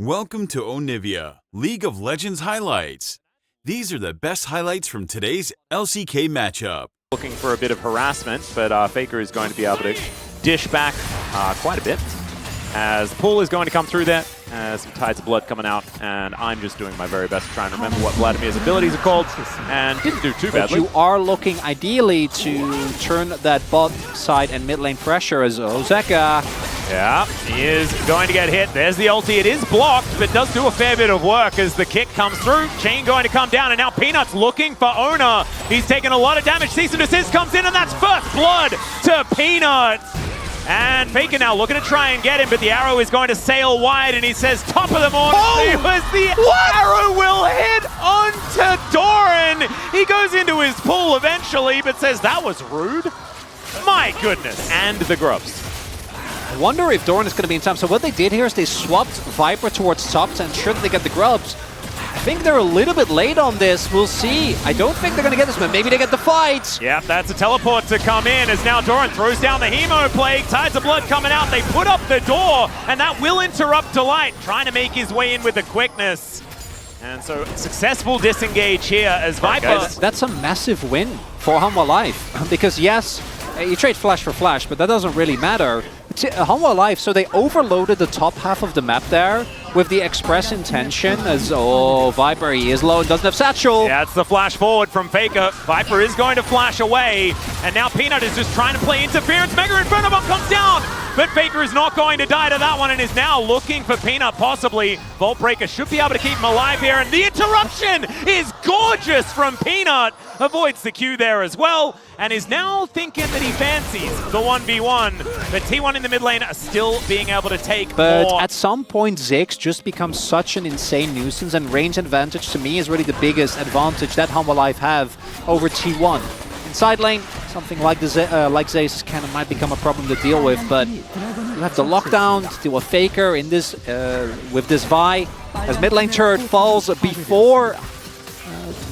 Welcome to Onivia, League of Legends highlights. These are the best highlights from today's LCK matchup. Looking for a bit of harassment, but Faker is going to be able to dish back quite a bit. As Pool is going to come through there, some Tides of Blood coming out, and I'm just doing my very best to try and remember what Vladimir's abilities are called, and didn't do too badly. But you are looking ideally to turn that bot side and mid lane pressure as Ozeka. Yeah, he is going to get hit. There's the ulti. It is blocked, but does do a fair bit of work as the kick comes through. Chain going to come down, and now Peanut's looking for Ona. He's taking a lot of damage. Cease and desist comes in, and that's first blood to Peanut. And Faker now looking to try and get him, but the arrow is going to sail wide, and he says, top of the morning. Oh! It was the arrow will hit onto Doran. He goes into his pool eventually, but says that was rude. My goodness. And the grubs. I wonder if Doran is going to be in time. So what they did here is they swapped Viper towards top to ensure that they get the grubs. I think they're a little bit late on this. We'll see. I don't think they're going to get this, but maybe they get the fight. Yeah, that's a teleport to come in as now Doran throws down the Hemo Plague. Tides of Blood coming out. They put up the door, and that will interrupt Delight, trying to make his way in with the quickness. And so successful disengage here as Viper. That's a massive win for Hanwha Life. Because yes, you trade flash for flash, but that doesn't really matter. Hanwha Life, so they overloaded the top half of the map there with the express intention as, oh, Viper, he is low and doesn't have satchel. Yeah, it's the flash forward from Faker. Viper is going to flash away, and now Peanut is just trying to play interference. Mega Inferno Bomb comes down, but Faker is not going to die to that one and is now looking for Peanut, possibly. Vault Breaker should be able to keep him alive here, and the interruption is gorgeous from Peanut. Avoids the Q there as well, and is now thinking that he fancies the 1v1, but T1 in the mid lane are still being able to take But more. at some point, Ziggs just becomes such an insane nuisance, and range advantage to me is really the biggest advantage that Hanwha Life have over T1. In side lane, something like Zay's cannon might become a problem to deal with, but you have the lockdown to deal with Faker in this with this Vi. As mid lane turret falls before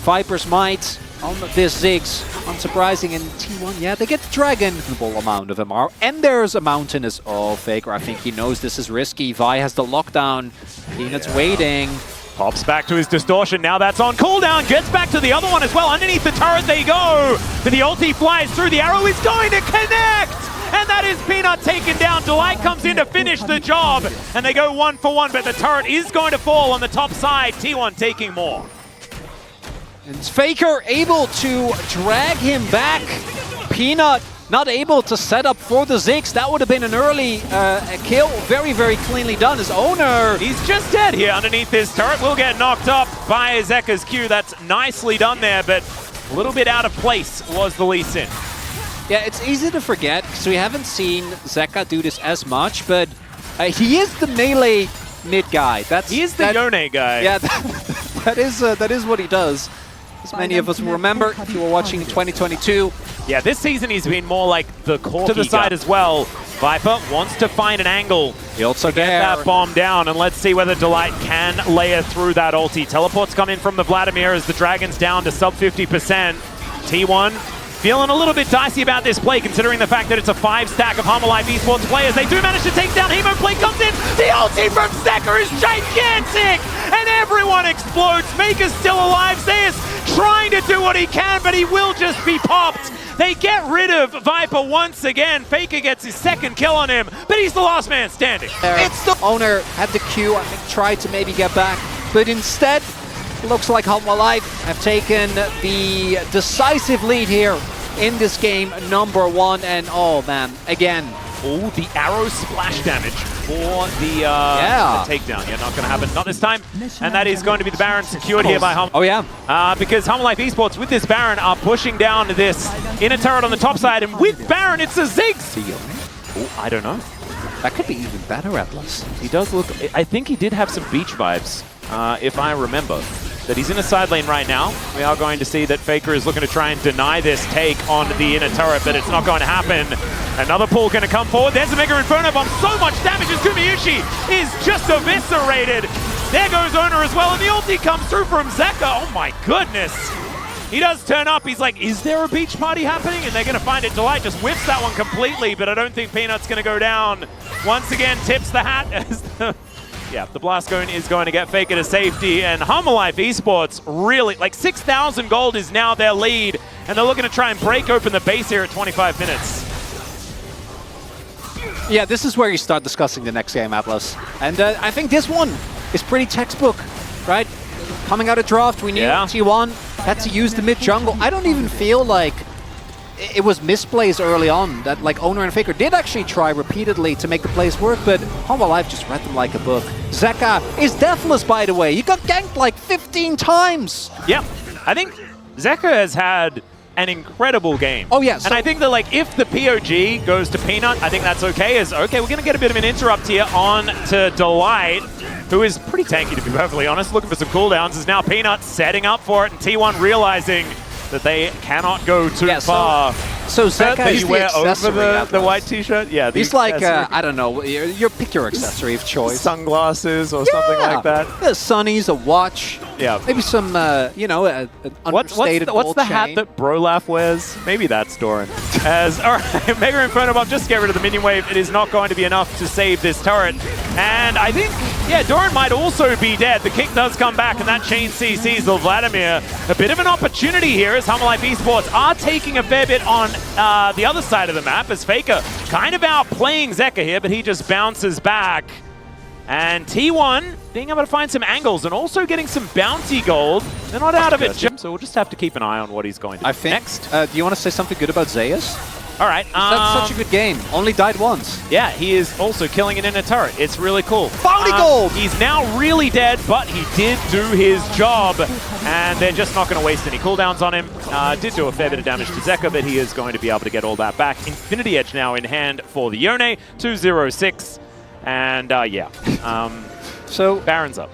Viper's might on this Ziggs. Unsurprising in T1, yeah, they get the dragon. Reasonable amount of MR. And there's a mountainous. Oh, Faker, I think he knows this is risky. Vi has the lockdown. Peanut's waiting. Pops back to his distortion, now that's on cooldown, gets back to the other one as well, underneath the turret they go, but the ulti flies through, the arrow is going to connect, and that is Peanut taken down. Delight comes in to finish the job, and they go 1 for 1, but the turret is going to fall on the top side, T1 taking more. And Faker able to drag him back. Peanut not able to set up for the Ziggs. That would have been an early kill. Very, very cleanly done. His owner. He's just dead here underneath his turret. Will get knocked up by Zeka's Q. That's nicely done there, but a little bit out of place was the Lee Sin. Yeah, it's easy to forget because we haven't seen Zeka do this as much, but he is the melee mid guy. He is the Yone guy. Yeah, that is what he does. As many of us will remember if you were watching in 2022. Yeah, this season he's been more like the core to the side as well. Viper wants to find an angle. He also get that bomb down, and let's see whether Delight can layer through that ulti. Teleports come in from the Vladimir as the Dragon's down to sub 50%. T1 feeling a little bit dicey about this play, considering the fact that it's a 5-stack of Hanwha Life Esports players. They do manage to take down Hemo Plague, comes in, the ulti from Secker is gigantic, and everyone explodes. Maker's still alive, Zeus trying to do what he can, but he will just be popped. They get rid of Viper once again. Faker gets his second kill on him, but he's the last man standing. It's the owner had the Q, I think tried to maybe get back, but instead, looks like Hanwha Life have taken the decisive lead here in this game, #1, and oh man, again. Oh, the arrow splash damage for the takedown. Yeah, not going to happen, not this time. And that is going to be the Baron secured here by Hanwha. Oh yeah. Because Hanwha Life Esports with this Baron are pushing down this inner turret on the top side, and with Baron, it's a Ziggs. Oh, I don't know. That could be even better, Atlas. He does look, I think he did have some beach vibes, if I remember. That he's in a side lane right now. We are going to see that Faker is looking to try and deny this take on the inner turret, but it's not going to happen. Another pull going to come forward. There's a Mega Inferno Bomb. So much damage as Gumayushi is just eviscerated. There goes Owner as well, and the ulti comes through from Zeka. Oh my goodness. He does turn up. He's like, is there a beach party happening? And they're going to find it. Delight just whips that one completely, but I don't think Peanut's going to go down. Once again, tips the hat as the Yeah, the Blast Cone is going to get Faker to safety, and Hanwha Esports really, like 6,000 gold is now their lead, and they're looking to try and break open the base here at 25 minutes. Yeah, this is where you start discussing the next game, Atlas. And I think this one is pretty textbook, right? Coming out of draft, we knew T1 had to use the mid-jungle. I don't even feel like it was misplays early on that like Owner and Faker did actually try repeatedly to make the plays work, but Hanwha Life just read them like a book. Zeka is deathless, by the way. You got ganked like 15 times. Yeah, I think Zeka has had an incredible game. Oh, yes. And I think that like if the POG goes to Peanut, I think that's okay. Okay, we're going to get a bit of an interrupt here on to Delight, who is pretty tanky to be perfectly honest, looking for some cooldowns. Is now Peanut setting up for it, and T1 realizing that they cannot go too far. So Zeka is the accessory over the white t-shirt? Yeah. He's like, I don't know, pick your accessory of choice. Sunglasses or something like that. The sunnies, a watch. Yeah. Maybe some, you know, an understated what's the hat that Brolaf wears? Maybe that's Doran. All right, Mega Inferno Bomb, just get rid of the minion wave. It is not going to be enough to save this turret. And I think, yeah, Doran might also be dead. The kick does come back, and that chain CCs the Vladimir. A bit of an opportunity here as Hanwha Esports are taking a fair bit on the other side of the map, as Faker kind of outplaying Zeka here, but he just bounces back. And T1 being able to find some angles and also getting some bounty gold. They're not out of it, so we'll just have to keep an eye on what he's going to do next. Do you want to say something good about Zeus? All right. That's such a good game. Only died once. Yeah, he is also killing it in a turret. It's really cool. Bounty gold! He's now really dead, but he did do his job. And they're just not going to waste any cooldowns on him. Did do a fair bit of damage to Zeka, but he is going to be able to get all that back. Infinity Edge now in hand for the Yone. 2-0-6. And yeah. So Baron's up.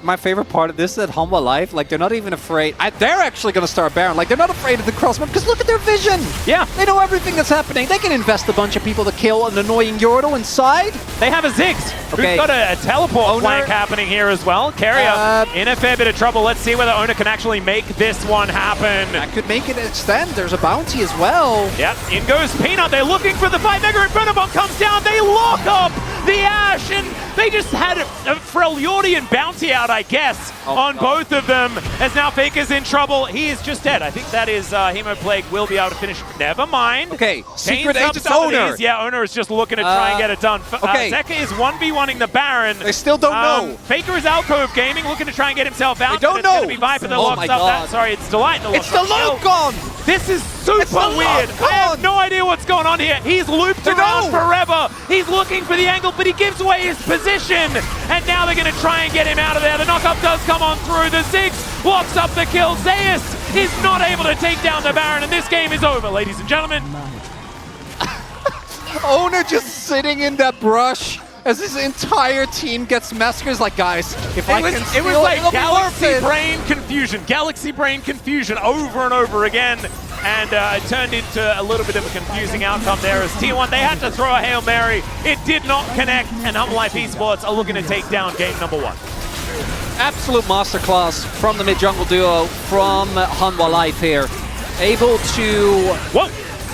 My favorite part of this is that Hanwha Life, like, they're not even afraid. They're actually going to start Baron. Like, they're not afraid of the cross map because look at their vision. Yeah. They know everything that's happening. They can invest a bunch of people to kill an annoying Yordle inside. They have a Ziggs. Who's got a teleport flank happening here as well. Carrier in a fair bit of trouble. Let's see whether Owner can actually make this one happen. That could make it extend. There's a bounty as well. Yep, in goes Peanut. They're looking for the fight. Mega Inferno Bomb comes down. They lock up the Ashe, and they just had a Freljordian bounty out, I guess, on both of them. As now Faker's in trouble. He is just dead. I think that is Hemoplague will be able to finish. Never mind. Okay, secret agent Owner. Yeah, Owner is just looking to try and get it done. Zeka is 1v1ing the Baron. They still don't know. Faker is Alcove Gaming, looking to try and get himself out. They don't know. It's going to be Viper that locks up that. Sorry, it's Delight that locks up. It's the loop gone. This is super weird. I have no idea what's going on here. He's looped around forever. He's looking for the angle, but he gives away his position. And now they're going to try and get him out of there. The knockup does come on through. The Ziggs blocks up the kill. Zeus is not able to take down the Baron, and this game is over, ladies and gentlemen. Owner just sitting in that brush as his entire team gets massacred. Like, guys, if I can steal, it was like Galaxy Brain confusion over and over again. And it turned into a little bit of a confusing outcome there as T1, they had to throw a Hail Mary. It did not connect, and Hanwha Esports are looking to take down game number 1. Absolute masterclass from the mid-jungle duo from Hanwha Life here. Able to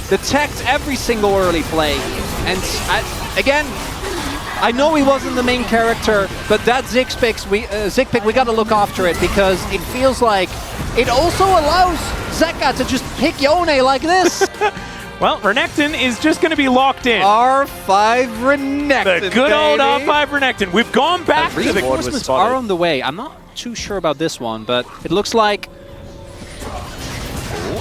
detect every single early play. And again, I know he wasn't the main character, but that Zig pick, we got to look after it because it feels like it also allows Zeka to just pick Yone like this. Well, Renekton is just going to be locked in. R5 Renekton, the good old R5 Renekton. We've gone back to the reinforcements are on the way. I'm not too sure about this one, but it looks like...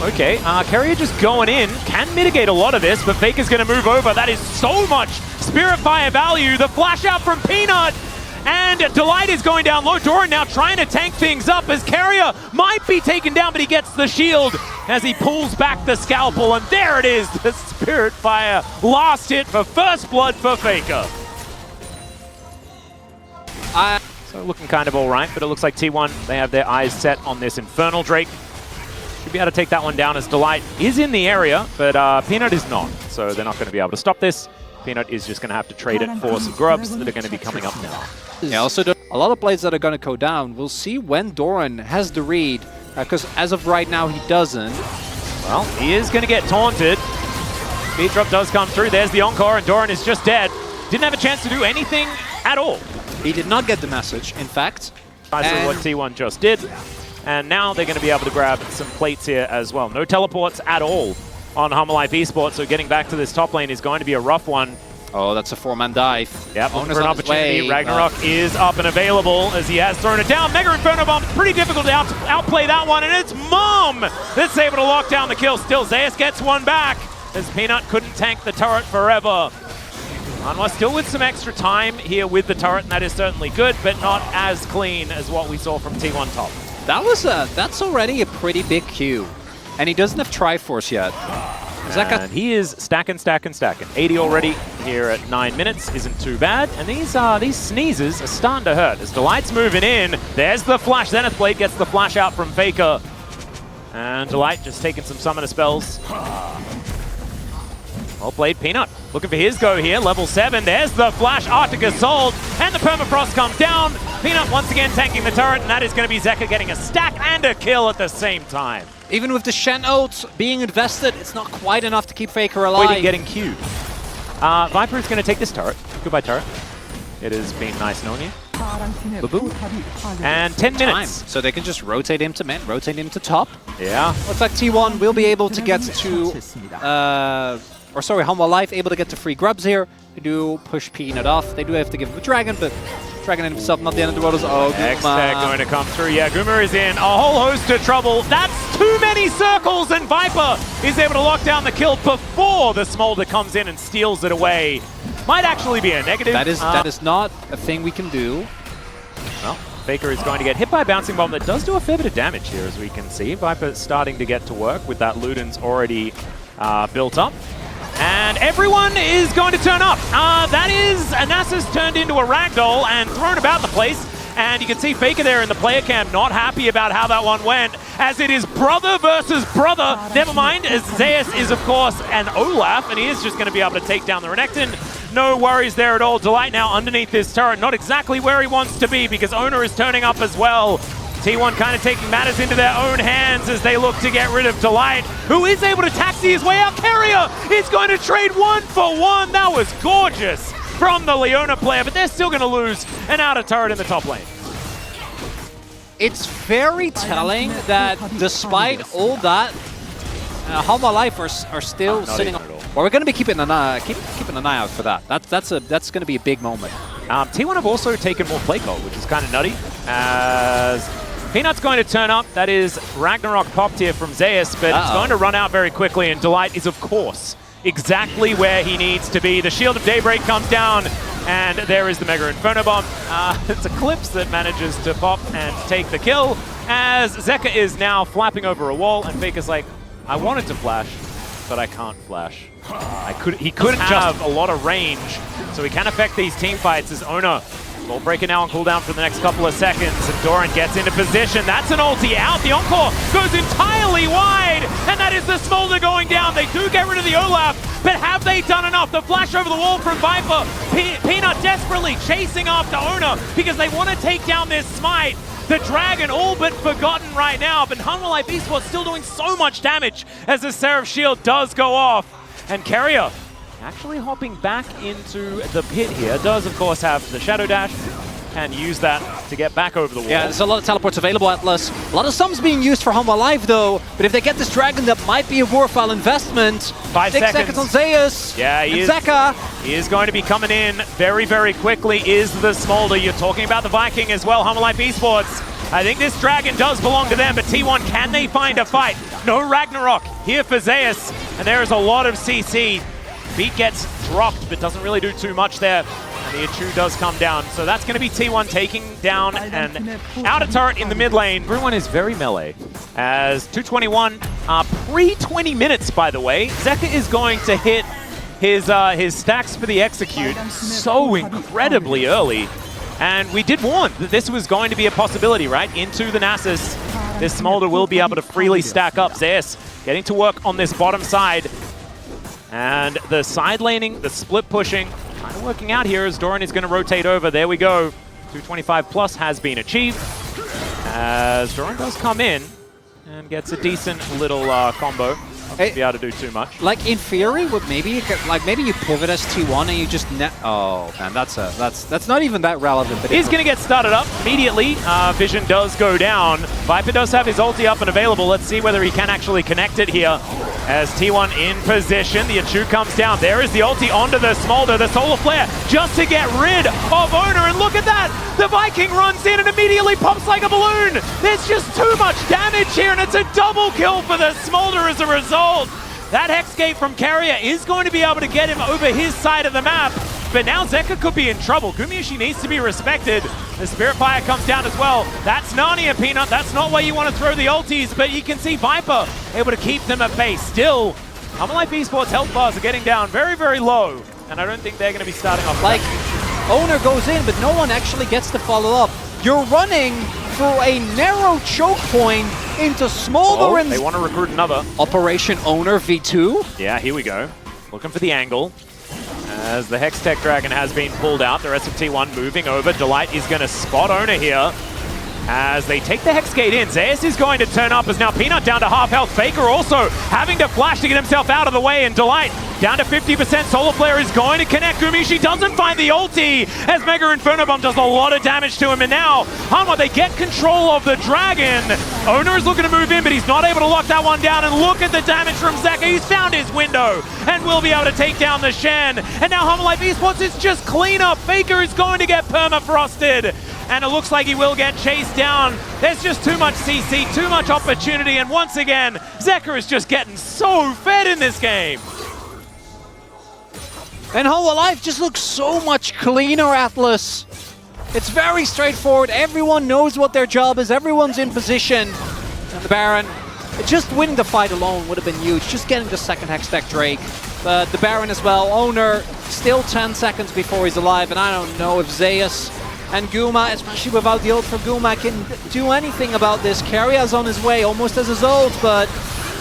Okay, Carrier just going in, can mitigate a lot of this, but Faker's going to move over. That is so much Spirit Fire value. The flash out from Peanut, and Delight is going down low. Doran now trying to tank things up as Carrier might be taken down, but he gets the shield as he pulls back the scalpel, and there it is, the Spirit Fire. Last hit for first blood for Faker. So looking kind of all right, but it looks like T1, they have their eyes set on this Infernal Drake. Should be able to take that one down as Delight is in the area, but Peanut is not. So they're not going to be able to stop this. Peanut is just going to have to trade it for some grubs that are going to be coming up now. Yeah, also a lot of plays that are going to go down. We'll see when Doran has the read, because as of right now, he doesn't. Well, he is going to get taunted. Speed drop does come through. There's the Encore, and Doran is just dead. Didn't have a chance to do anything at all. He did not get the message, in fact. I saw what T1 just did. And now they're going to be able to grab some plates here as well. No teleports at all on Hanwha Esports, so getting back to this top lane is going to be a rough one. Oh, that's a 4-man dive. Yep, looking for an opportunity. Ragnarok is up and available as he has thrown it down. Mega Inferno Bomb, pretty difficult to outplay that one, and it's Mom that's able to lock down the kill. Still, Zeus gets one back as Peanut couldn't tank the turret forever. Hanwha still with some extra time here with the turret, and that is certainly good, but not as clean as what we saw from T1 top. That's already a pretty big Q, and he doesn't have Triforce yet. And he is stacking. 80 already here at 9 minutes isn't too bad, and these sneezes are starting to hurt as Delight's moving in. There's the flash. Zenith Blade gets the flash out from Faker, and Delight just taking some summoner spells. Well played, Peanut. Looking for his go here, level 7. There's the flash, Arctic Assault, and the Permafrost comes down. Peanut once again tanking the turret, and that is going to be Zeka getting a stack and a kill at the same time. Even with the Shen ult being invested, it's not quite enough to keep Faker alive. Waiting, getting queued. Viper is going to take this turret. Goodbye, turret. It has been nice knowing you. And 10 minutes. So they can just rotate him to mid, rotate him to top. Yeah. Looks like T1 will be able to get to... Hanwha Life able to get to free grubs here. They do push Peanut off. They do have to give him a dragon, but Dragon in himself, not the end of the world. Oh, X-Tech going to come through. Yeah, Guma is in a whole host of trouble. That's too many circles, and Viper is able to lock down the kill before the Smolder comes in and steals it away. Might actually be a negative. That is not a thing we can do. Well, Faker is going to get hit by a bouncing bomb that does do a fair bit of damage here, as we can see. Viper starting to get to work with that Luden's already built up. And everyone is going to turn up. That is, Nasus turned into a ragdoll and thrown about the place. And you can see Faker there in the player camp, not happy about how that one went, as it is brother versus brother. Never mind, as Zeus is, of course, an Olaf, and he is just going to be able to take down the Renekton. No worries there at all. Delight now underneath this turret, not exactly where he wants to be, because Owner is turning up as well. T1 kind of taking matters into their own hands as they look to get rid of Delight, who is able to taxi his way out. Carrier is going to trade 1 for 1. That was gorgeous from the Leona player, but they're still going to lose an outer turret in the top lane. It's very telling that despite all that, Hanwha Life are still sitting on. Well, we're going to be keeping an eye out for that. That's going to be a big moment. T1 have also taken more play call, which is kind of nutty, as Peanut's going to turn up. That is Ragnarok popped here from Zeus, but it's going to run out very quickly, and Delight is, of course, exactly where he needs to be. The Shield of Daybreak comes down, and there is the Mega Inferno Bomb. It's Eclipse that manages to pop and take the kill, as Zeka is now flapping over a wall, and Faker's like, I wanted to flash, but I can't flash. He couldn't have a lot of range, so he can affect these team fights as Owner will break it now on cooldown for the next couple of seconds, and Doran gets into position. That's an ulti out. The Encore goes entirely wide, and that is the Smolder going down. They do get rid of the Olaf, but have they done enough? The flash over the wall from Viper. Peanut desperately chasing after Owner because they want to take down this Smite. The Dragon all but forgotten right now, but Hanwha Esports still doing so much damage as the Seraph Shield does go off. And Carrier actually hopping back into the pit here. Does, of course, have the Shadow Dash and use that to get back over the wall. Yeah, there's a lot of teleports available, Atlas. A lot of sums being used for Hanwha Life, though. But if they get this Dragon, that might be a worthwhile investment. 5 6 seconds on Zeus. Yeah, he is going to be coming in very, very quickly. Is the Smolder. You're talking about the Viking as well, Hanwha Esports. I think this Dragon does belong to them, but T1, can they find a fight? No Ragnarok here for Zeus, and there is a lot of CC. Beat gets dropped, but doesn't really do too much there. And the Achu does come down. So that's going to be T1 taking down an outer turret in the mid lane. Everyone is very melee. As 221, pre-20 minutes, by the way, Zeka is going to hit his stacks for the execute so incredibly early. And we did warn that this was going to be a possibility, right? Into the Nasus. This Smolder will be able to freely stack up. Zeus getting to work on this bottom side. And the side laning, the split pushing, kind of working out here as Doran is going to rotate over. There we go. 225 plus has been achieved. As Doran does come in and gets a decent little combo. be able to do too much. Like in theory, maybe you pivot as T1 and you just oh man, that's not even that relevant. But he's going to get started up immediately. Vision does go down. Viper does have his ulti up and available. Let's see whether he can actually connect it here. As T1 in position, the Achu comes down. There is the ulti onto the Smolder, the Solar Flare, just to get rid of Owner. And look at that! The Viking runs in and immediately pops like a balloon. There's just too much damage here, and it's a double kill for the Smolder as a result. That Hexgate from Carrier is going to be able to get him over his side of the map. But now Zeka could be in trouble. Gumayusi needs to be respected. The Spirit Fire comes down as well. That's Narnia, Peanut. That's not where you want to throw the ultis, but you can see Viper able to keep them at bay. Still, Hanwha Esports health bars are getting down very, very low, and I don't think they're going to be starting off like Owner goes in, but no one actually gets to follow up. You're running through a narrow choke point into Smolder, and they want to recruit another. Operation Owner V2. Yeah, here we go. Looking for the angle. As the Hextech Dragon has been pulled out, the rest of T1 moving over. Delight is going to spot Owner here. As they take the Hexgate in, Zeus is going to turn up as now Peanut down to half health. Faker also having to flash to get himself out of the way, and Delight down to 50%. Solar Flare is going to connect. Gumayusi doesn't find the ulti as Mega Inferno Bomb does a lot of damage to him, and now Hanwha, they get control of the Dragon. Owner is looking to move in, but he's not able to lock that one down, and look at the damage from Zeka. He's found his window and will be able to take down the Shen. And now Hanwha Esports is just cleanup. Faker is going to get permafrosted, and it looks like he will get chased down. There's just too much CC, too much opportunity, and once again, Zeka is just getting so fed in this game. And Hanwha Life just looks so much cleaner, Atlas. It's very straightforward. Everyone knows what their job is. Everyone's in position. And the Baron, just winning the fight alone would have been huge. Just getting the second Hextech Drake. But the Baron as well. Owner still 10 seconds before he's alive. And I don't know if Zeus and Guma, especially without the ult for Guma, can do anything about this. Carrier's on his way, almost as his ult, but...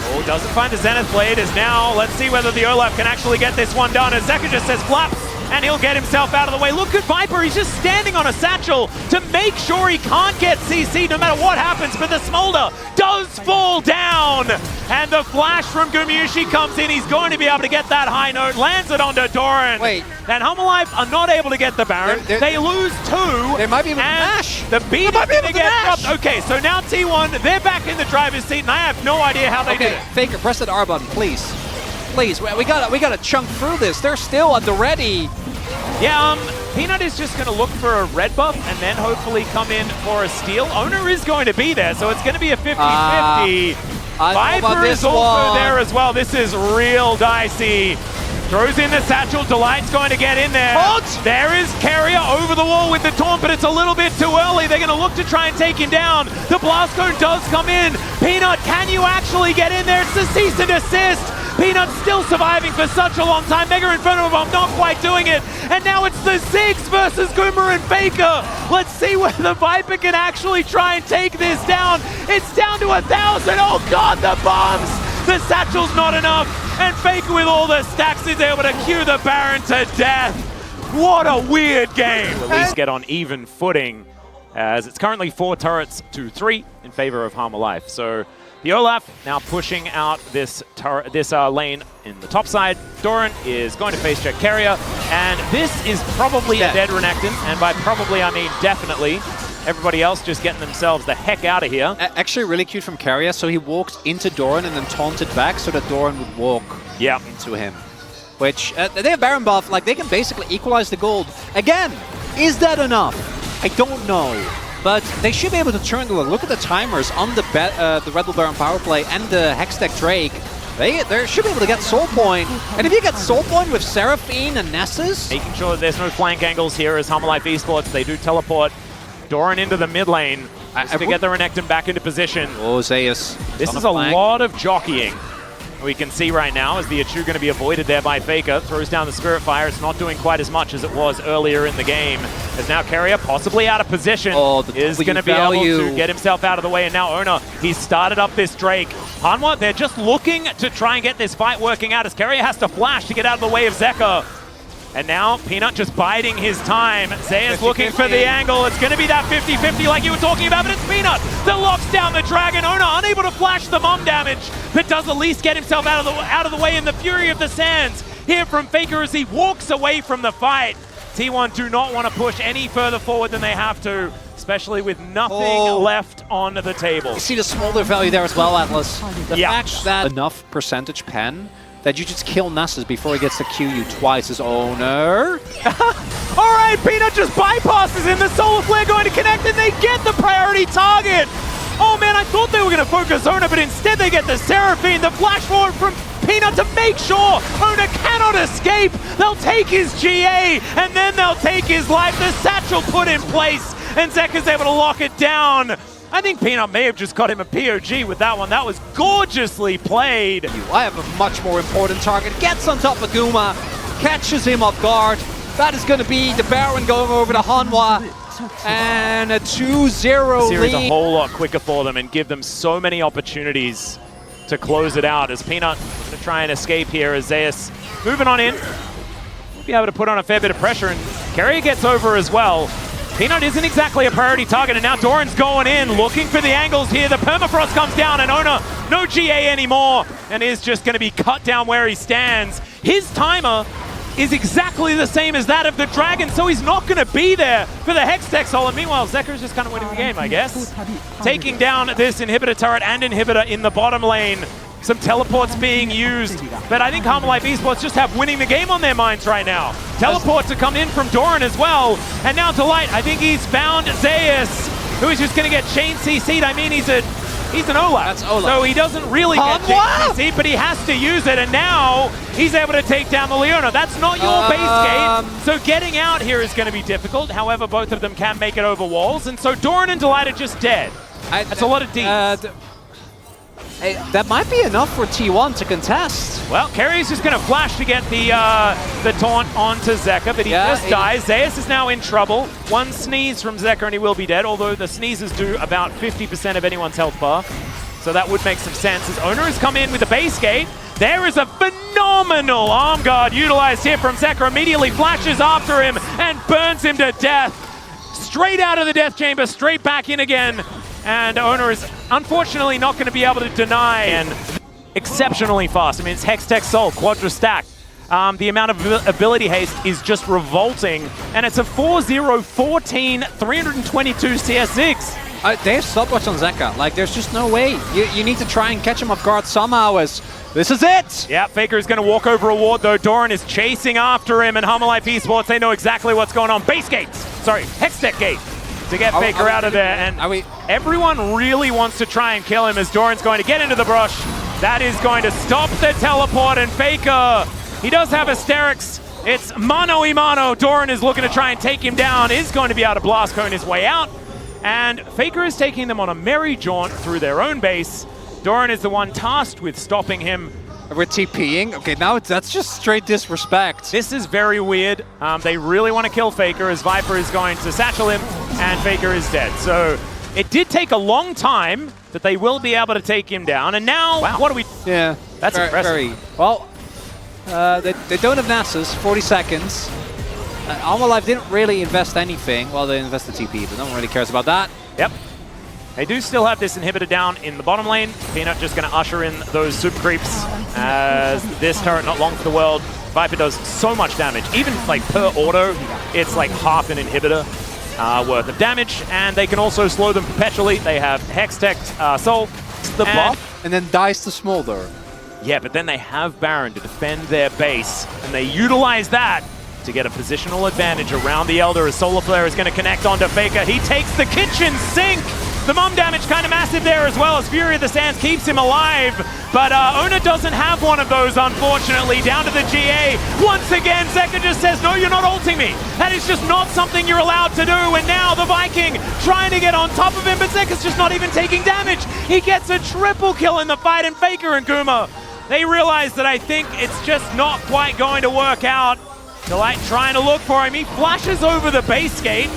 Oh, doesn't find the Zenith Blade as now. Let's see whether the Olaf can actually get this one done. As Zeka just says flaps, and he'll get himself out of the way. Look at Viper, he's just standing on a satchel to make sure he can't get CC no matter what happens, but the Smolder does fall down. And the flash from Gumayusi comes in. He's going to be able to get that high note, lands it onto Doran. Wait. And Hanwha Life are not able to get the Baron. They lose two. They might be able to mash. The beat is going to get dropped. Okay, so now T1, they're back in the driver's seat, and I have no idea how they did it. Faker, press that R button, please. Please, we gotta chunk through this. They're still at the ready. Yeah, Peanut is just going to look for a red buff and then hopefully come in for a steal. Owner is going to be there, so it's going to be a 50-50. Viper is also there as well. This is real dicey. Throws in the satchel. Delight's going to get in there. There is Carrier over the wall with the taunt, but it's a little bit too early. They're going to look to try and take him down. The blast cone does come in. Peanut, can you actually get in there? It's the cease and desist. Peanut still surviving for such a long time. Mega Inferno Bomb not quite doing it. And now it's the Ziggs versus Goomer and Faker. Let's see whether Viper can actually try and take this down. It's down to 1,000. Oh God, the bombs. The satchel's not enough. And Faker with all the stacks is able to cue the Baron to death. What a weird game. At least get on even footing, as it's currently 4 turrets to 3 in favor of Hanwha Life. So the Olaf now pushing out this lane in the top side. Doran is going to face check Carrier, and this is probably a dead Renekton, and by probably I mean definitely. Everybody else just getting themselves the heck out of here. Actually really cute from Carrier, so he walked into Doran and then taunted back so that Doran would walk into him. Which, they have Baron buff, like they can basically equalize the gold. Again, is that enough? I don't know. But they should be able to turn the look at the timers on the Red Bull Baron power play and the Hextech Drake. They should be able to get Soul Point. And if you get Soul Point with Seraphine and Nessus... Making sure that there's no flank angles here as Hanwha Esports, they do teleport Doran into the mid lane just to get the Renekton back into position. Oh, Zeus. This is a lot of jockeying. We can see right now as the Achu going to be avoided there by Faker. Throws down the Spirit Fire. It's not doing quite as much as it was earlier in the game. As now Carrier, possibly out of position, is going to be able to get himself out of the way. And now Owner, he's started up this Drake. Hanwha, they're just looking to try and get this fight working out as Carrier has to flash to get out of the way of Zeka. And now Peanut just biding his time. Zeus 50-50. looking for the angle. It's going to be that 50-50 like you were talking about, but it's Peanut that locks down the Dragon. Ona unable to flash the mom damage, but does at least get himself out of the way in the Fury of the Sands. Here from Faker as he walks away from the fight. T1 do not want to push any further forward than they have to, especially with nothing left on the table. You see the smolder value there as well, Atlas. The Yeah. fact that enough percentage pen that you just kill Nessus before he gets to Q you twice as owner. All right, Peanut just bypasses him. The Solar Flare going to connect, and they get the priority target. Oh man, I thought they were going to focus Ona, but instead they get the Seraphine, the flash forward from Peanut to make sure Ona cannot escape. They'll take his GA, and then they'll take his life. The satchel put in place, and Zeka's able to lock it down. I think Peanut may have just got him a POG with that one. That was gorgeously played. I have a much more important target. Gets on top of Guma, catches him off guard. That is going to be the Baron going over to Hanwha. And a 2-0 Series lead. a whole lot quicker for them and give them so many opportunities to close it out as Peanut going to try and escape here as Zeus moving on in. We'll be able to put on a fair bit of pressure, and Carrier gets over as well. Peanut isn't exactly a priority target, and now Doran's going in, looking for the angles here. The permafrost comes down, and Ona, no GA anymore, and is just going to be cut down where he stands. His timer is exactly the same as that of the Dragon, so he's not going to be there for the Hextech Soul. And meanwhile, Zeker's just kind of winning the game, I guess. Taking down this inhibitor turret and inhibitor in the bottom lane. Some teleports being used, but I think Hanwha Esports just have winning the game on their minds right now. Teleports to come in from Doran as well, and now Delight, I think he's found Zeus, who is just going to get chain CC'd. I mean, he's an Olaf, That's Olaf. so he doesn't really get chain CC'd, but he has to use it, and now he's able to take down the Leona. That's not your base gate, so getting out here is going to be difficult. However, both of them can make it over walls, and so Doran and Delight are just dead. That's a lot of Ds. Hey, that might be enough for T1 to contest. Well, Carrier's just going to flash to get the taunt onto Zeka, but he just dies. Zeus is now in trouble. One sneeze from Zeka and he will be dead, although the sneezes do about 50% of anyone's health bar. So that would make some sense as Owner has come in with the base gate. There is a phenomenal arm guard utilized here from Zeka. Immediately flashes after him and burns him to death. Straight out of the death chamber, straight back in again. And Owner is unfortunately not going to be able to deny, and exceptionally fast. I mean, it's Hextech Soul, Quadra Stack. The amount of ability haste is just revolting, and it's a 4-0-14, 322 CS6. They have stopwatch on Zeka. Like, there's just no way. You need to try and catch him off guard somehow as this is it! Yeah, Faker is going to walk over a ward though. Doran is chasing after him, and Hanwha Esports, they know exactly what's going on. Base gates! Sorry, Hextech gate to get Faker out of there, and everyone really wants to try and kill him as Doran's going to get into the brush. That is going to stop the teleport, and Faker, he does have Asterix. It's mano y mano. Doran is looking to try and take him down, is going to be able to blast cone his way out, and Faker is taking them on a merry jaunt through their own base. Doran is the one tasked with stopping him. We're TPing. Okay, now that's just straight disrespect. This is very weird. They really want to kill Faker as Viper is going to satchel him, and Faker is dead. So it did take a long time, but they will be able to take him down. And now, what do we... Yeah. That's impressive. Well, they don't have Nasus, 40 seconds. Hanwha Life didn't really invest anything. Well, they invested TP, but no one really cares about that. Yep. They do still have this inhibitor down in the bottom lane. Peanut just going to usher in those super creeps as this turret, not long for the world. Viper does so much damage. Even like per auto, it's like half an inhibitor worth of damage. And they can also slow them perpetually. They have Hextech Soul. The buff, and then dies to Smolder. Yeah, but then they have Baron to defend their base, and they utilize that to get a positional advantage around the Elder as Solar Flare is going to connect onto Faker. He takes the kitchen sink. The mom damage kind of massive there as well as Fury of the Sands keeps him alive. But Ona doesn't have one of those, unfortunately. Down to the GA. Once again, Zeka just says, no, you're not ulting me. That is just not something you're allowed to do. And now the Viking trying to get on top of him, but Zeka's just not even taking damage. He gets a triple kill in the fight, and Faker and Guma, they realize that I think it's just not quite going to work out. Delight trying to look for him. He flashes over the base gate.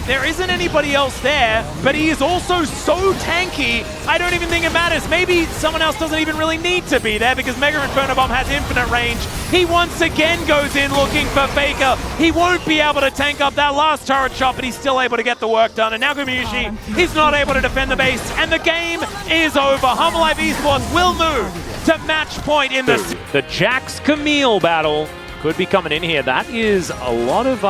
There isn't anybody else there, but he is also so tanky, I don't even think it matters. Maybe someone else doesn't even really need to be there because Mega Inferno Bomb has infinite range. He once again goes in looking for Faker. He won't be able to tank up that last turret shot, but he's still able to get the work done. And now Gumayusi is not able to defend the base, and the game is over. Hanwha Esports will move to match point in this. The Jax Camille battle could be coming in here. That is a lot of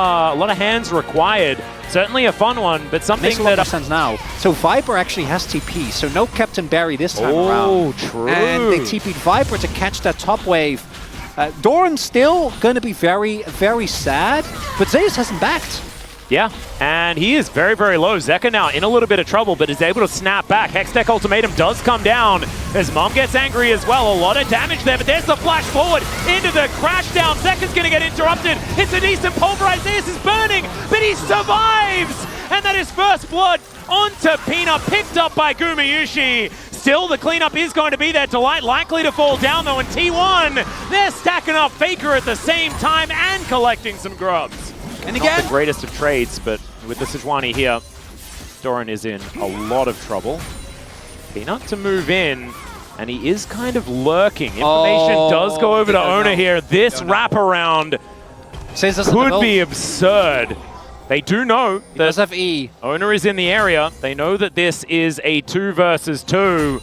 hands required. Certainly a fun one, but something makes a lot of sense now. So Viper actually has TP, so no Captain Barry this time around. Oh, true. And they TP'd Viper to catch that top wave. Doran's still going to be very, very sad, but Zeus hasn't backed. Yeah, and he is very, very low. Zeka now in a little bit of trouble, but is able to snap back. Hextech Ultimatum does come down as Mom gets angry as well. A lot of damage there, but there's the flash forward into the crash down. Zeka's going to get interrupted. It's a decent pulverize. Zeus is burning, but he survives! And that is first blood onto Peanut, picked up by Gumayusi. Still, the cleanup is going to be there. Delight likely to fall down, though, and T1, they're stacking up Faker at the same time and collecting some grubs. And again, not the greatest of trades, but with the Sejuani here, Doran is in a lot of trouble. Peanut to move in, and he is kind of lurking. Information does go over to Owner here. This wraparound could be absurd. They do know that have E. Owner is in the area. They know that this is a 2 versus 2.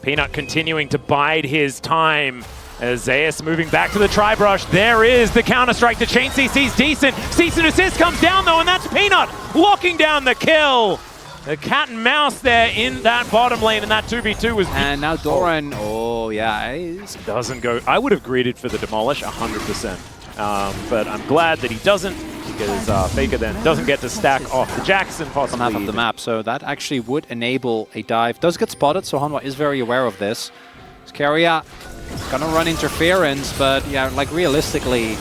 Peanut continuing to bide his time. As Zeus moving back to the tri-brush, there is the counter-strike. The chain CC's decent. Cease and assist comes down though, and that's Peanut locking down the kill. The cat and mouse there in that bottom lane, and that 2v2 was... And now Doran, doesn't go. I would have greeted for the demolish 100%. But I'm glad that he doesn't, because Faker then doesn't get to stack off the Jackson possibly. Half of the map, so that actually would enable a dive. Does get spotted, so Hanwha is very aware of this. Scaria gonna run interference, but yeah, like realistically,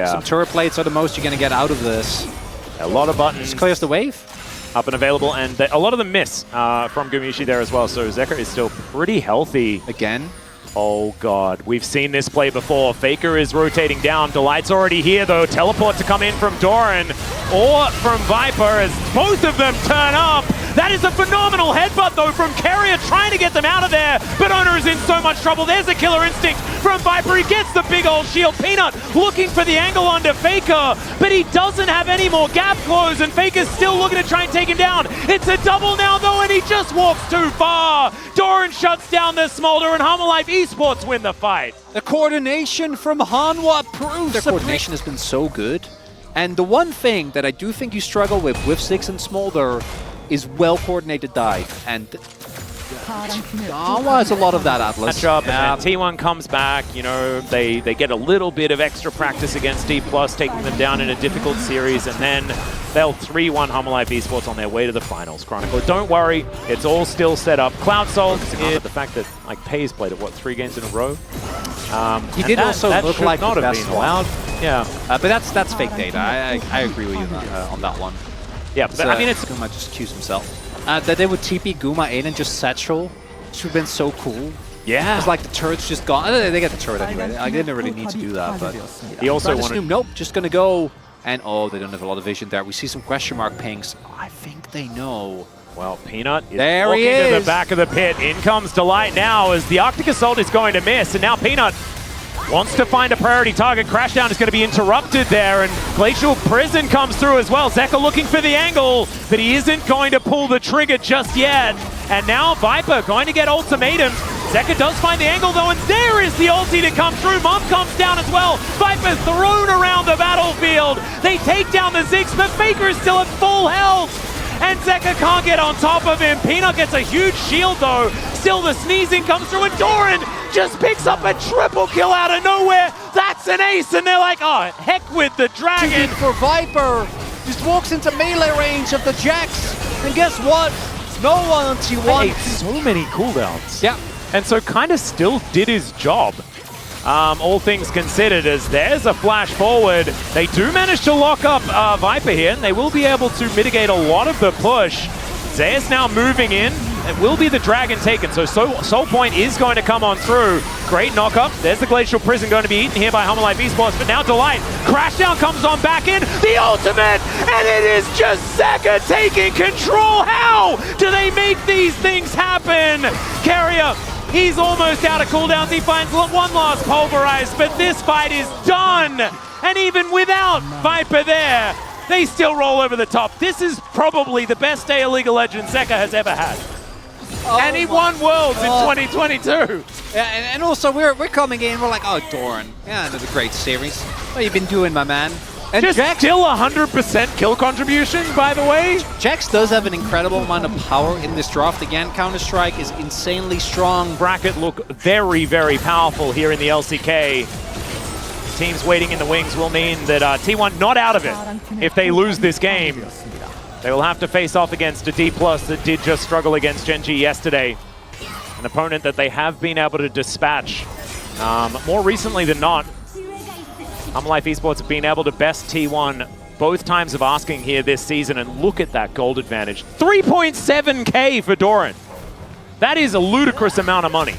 some turret plates are the most you're gonna get out of this. A lot of buttons. Just clears the wave. Up and available, and a lot of them miss from Gumayusi there as well, so Zeka is still pretty healthy. Again. Oh god, we've seen this play before. Faker is rotating down. Delight's already here though. Teleport to come in from Doran or from Viper as both of them turn up. That is a phenomenal headbutt though from Carrier trying to get them out of there, but Owner is in so much trouble. There's a killer instinct from Viper. He gets the big old shield. Peanut looking for the angle onto Faker, but he doesn't have any more gap close, and Faker's still looking to try and take him down. It's a double now though, and he just walks too far. Doran shuts down the Smolder, and Hanwha Esports win the fight. The coordination from Hanwha proves their coordination has been so good. And the one thing that I do think you struggle with Six and Smolder is well-coordinated dive. And Hanwha has a lot of that, Atlas. Matchup, and then T1 comes back, you know, they get a little bit of extra practice against D+, taking them down in a difficult series, and then they'll 3-1 Hanwha Esports on their way to the finals. Chronicle, don't worry, it's all still set up. Cloud Soul, the fact that like Pay's played it, what, 3 games in a row? He did also look like the best one. Yeah. But that's fake data. I agree with you on that one. Yeah, but I mean, it's... Guma just accused himself. That they would TP Guma in and just satchel, which would have been so cool. Yeah. It's like the turret's just gone. They get the turret anyway. I didn't really need to do that, but... He also wanted... Nope, just gonna go. And they don't have a lot of vision there. We see some question mark pings. I think they know. Well, Peanut is there walking to the back of the pit. In comes Delight now as the Arctic Assault is going to miss. And now Peanut wants to find a priority target. Crashdown is going to be interrupted there, and Glacial Prison comes through as well. Zeka looking for the angle, but he isn't going to pull the trigger just yet. And now Viper going to get ultimatums. Zeka does find the angle though, and there is the ulti to come through. Mom comes down as well. Viper thrown around the battlefield. They take down the Ziggs, but Faker is still at full health. And Zeka can't get on top of him. Peanut gets a huge shield though. Still the sneezing comes through, and Doran just picks up a triple kill out of nowhere. That's an ace, and they're like, oh, heck with the dragon. For Viper, just walks into melee range of the Jax. And guess what? No one on T1. So many cooldowns. Yeah. And so kind of still did his job. All things considered, as there's a flash forward. They do manage to lock up Viper here, and they will be able to mitigate a lot of the push. Zeus now moving in, It will be the Dragon taken, so Soul Point is going to come on through. Great knock-up. There's the Glacial Prison going to be eaten here by Hanwha Esports, but now Delight. Crashdown comes on back in. The ultimate, and it is just Zeka taking control. How do they make these things happen? Carrier, he's almost out of cooldowns. He finds one last Pulverize, but this fight is done. And even without Viper there, they still roll over the top. This is probably the best day of League of Legends Zeka has ever had. And he won Worlds in 2022. Yeah, and also we're coming in, we're like, oh, Doran, yeah, another great series. What you been doing, my man? And just Jax, still 100% kill contribution, by the way. Jax does have an incredible amount of power in this draft. Again, Counter-Strike is insanely strong. Bracket look very, very powerful here in the LCK. Teams waiting in the wings will mean that T1 not out of it. If they lose this game, they will have to face off against a D+ that did just struggle against Gen G yesterday. An opponent that they have been able to dispatch more recently than not. Hanwha Esports have been able to best T1 both times of asking here this season, and look at that gold advantage. 3.7k for Doran. That is a ludicrous amount of money.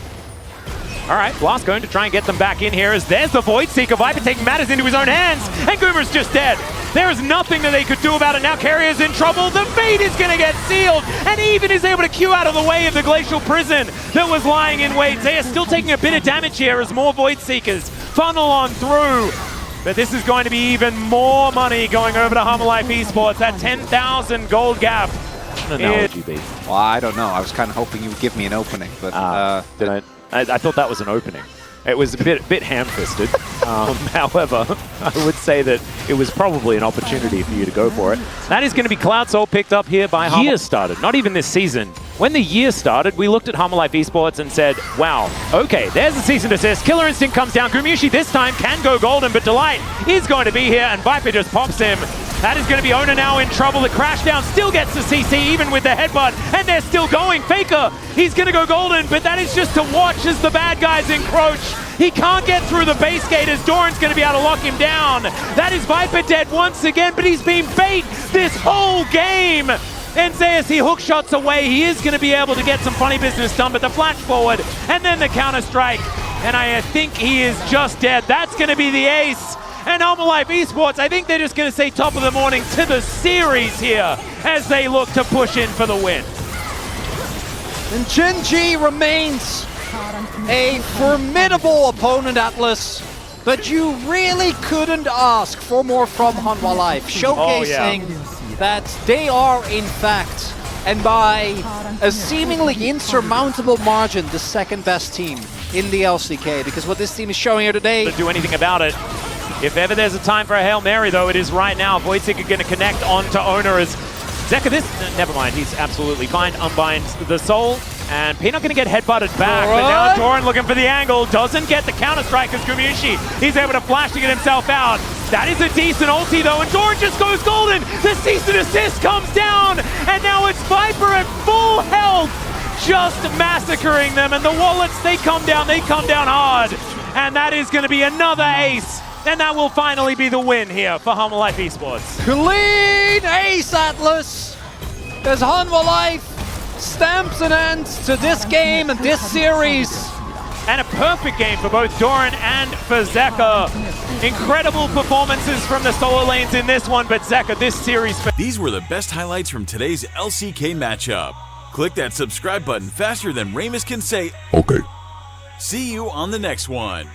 All right, Blast going to try and get them back in here as there's the Void Seeker. Viper taking matters into his own hands, and Goomer's just dead. There is nothing that they could do about it. Now Carrier's in trouble. The fate is going to get sealed, and even is able to queue out of the way of the Glacial Prison that was lying in wait. They are still taking a bit of damage here as more Void Seekers funnel on through. But this is going to be even more money going over to Hanwha Esports. That 10,000 gold gap. What analogy be? Well, I don't know. I was kind of hoping you would give me an opening, but I thought that was an opening. It was a bit ham-fisted. However, I would say that it was probably an opportunity for you to go for it. That is going to be Cloud Soul picked up here by Hanwha. Year started, not even this season. When the year started, we looked at Hanwha Esports and said, wow, okay, there's the cease and desist. Killer Instinct comes down. Gumushi this time can go golden, but Delight is going to be here, and Viper just pops him. That is going to be Ona now in trouble. The Crashdown still gets the CC, even with the headbutt, and they're still going. Faker, he's going to go golden, but that is just to watch as the bad guys encroach. He can't get through the base gate as Doran's going to be able to lock him down. That is Viper dead once again, but he's been bait this whole game. And as he hook shots away, he is going to be able to get some funny business done, but the flash forward, and then the counter strike, and I think he is just dead. That's going to be the ace. And Hanwha Esports, I think they're just going to say top of the morning to the series here as they look to push in for the win. And Gen G remains a formidable opponent, Atlas, but you really couldn't ask for more from Hanwha Life, showcasing that they are, in fact, and by a seemingly insurmountable margin, the second best team in the LCK, because what this team is showing here today... To do anything about it. If ever there's a time for a Hail Mary, though, it is right now. Voidseeker going to connect onto Owner as Zeka never mind, he's absolutely fine. Unbinds the Soul, and Peanut going to get headbutted back, but now Doran looking for the angle, doesn't get the counter-strike as Gumushi. He's able to flash to get himself out. That is a decent ulti, though, and Doran just goes golden. The cease and desist comes down, and now it's Viper at full health, just massacring them, and the Wallets, they come down hard. And that is going to be another ace. And that will finally be the win here for Hanwha Esports. Clean ace, Atlas! As Hanwha Life stamps an end to this game and this series. And a perfect game for both Doran and for Zeka. Incredible performances from the solo lanes in this one, but Zeka, this series... These were the best highlights from today's LCK matchup. Click that subscribe button faster than Ramus can say, okay. See you on the next one.